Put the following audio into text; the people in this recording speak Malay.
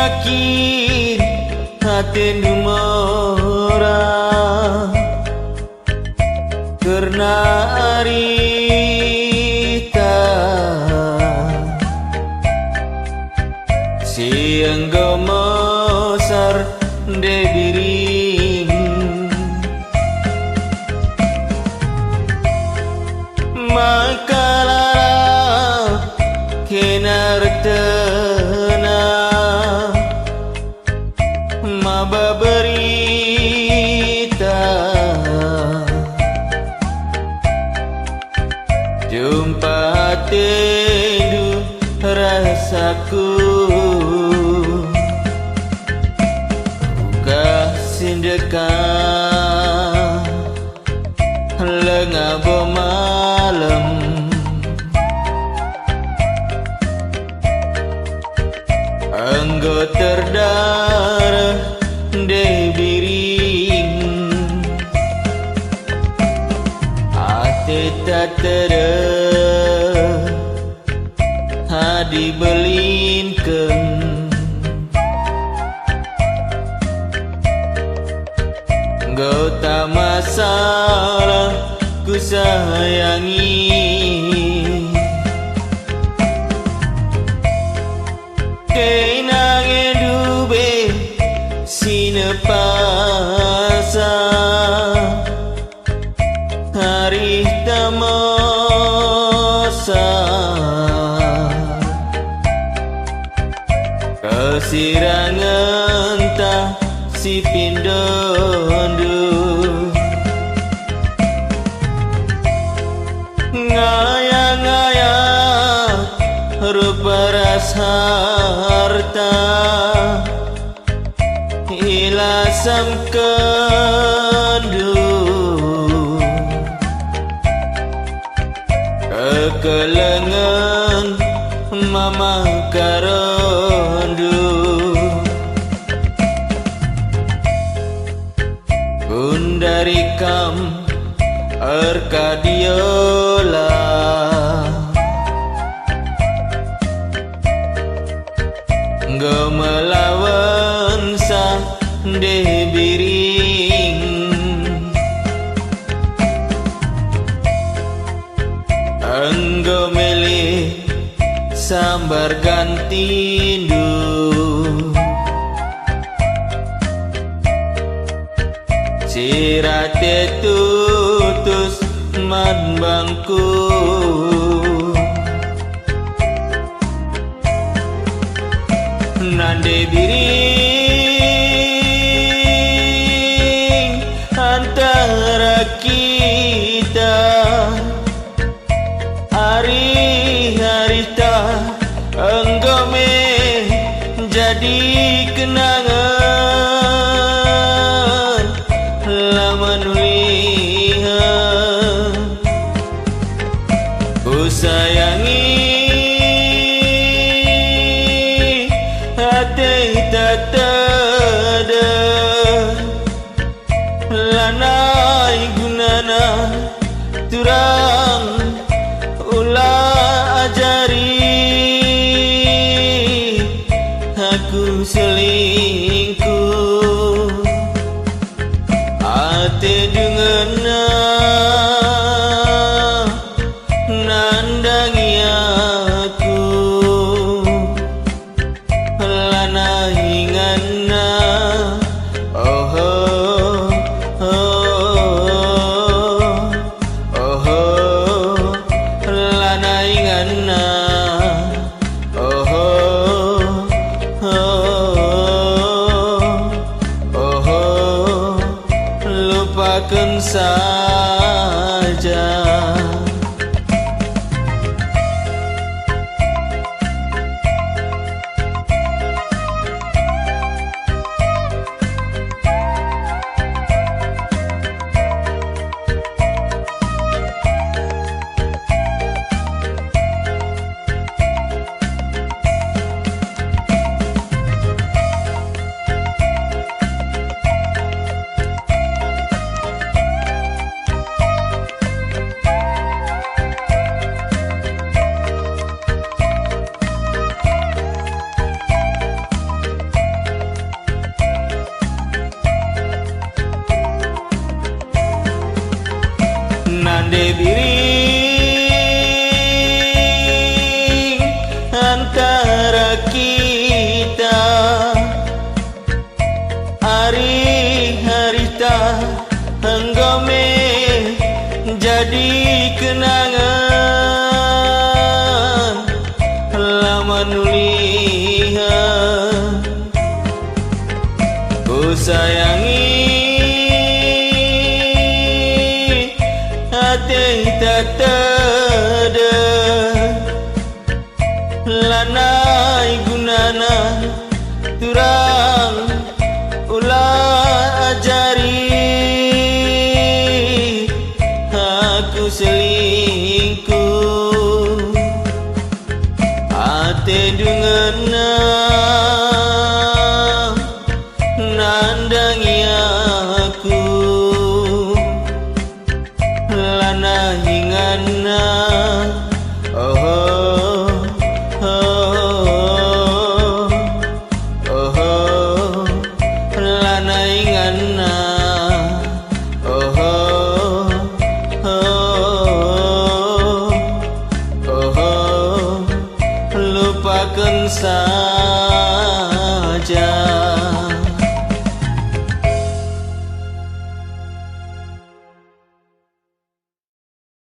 sakit hati numora karena arita siang gomosar debiring makalah kenartena maba berita jumpa tendu rasaku sindekah lengabo malam anggo terdarah debiring ate tatera hadi belinken gota masalah ku sayangi kenange dube sinepasa hari tamosa kesirangan tak si pindondu ngayang-ngayang rupa ras harta ilasam kendu kekelengan mama karondu Gundarikam Arkadiola gemelawan sa debiring anggo milih sambar gantindu sirate tutus man bangku nande biring antara kita hari-harita enggome jadi kenangan lama nulihat ku sayangi hati tatada lanai gunana turang ulah ajari aku selingkuh ate dengena nandangi aku lana hingana oh oh oh oh lana hingana oh oh oh lupakan saja. panulihan ku sayangi hati tak tada lanai gunana turang ulah ajari aku selingkuh ate dungana nandangi aku lana hingana oh oh oh oh lana hingana oh oh oh lupakan saya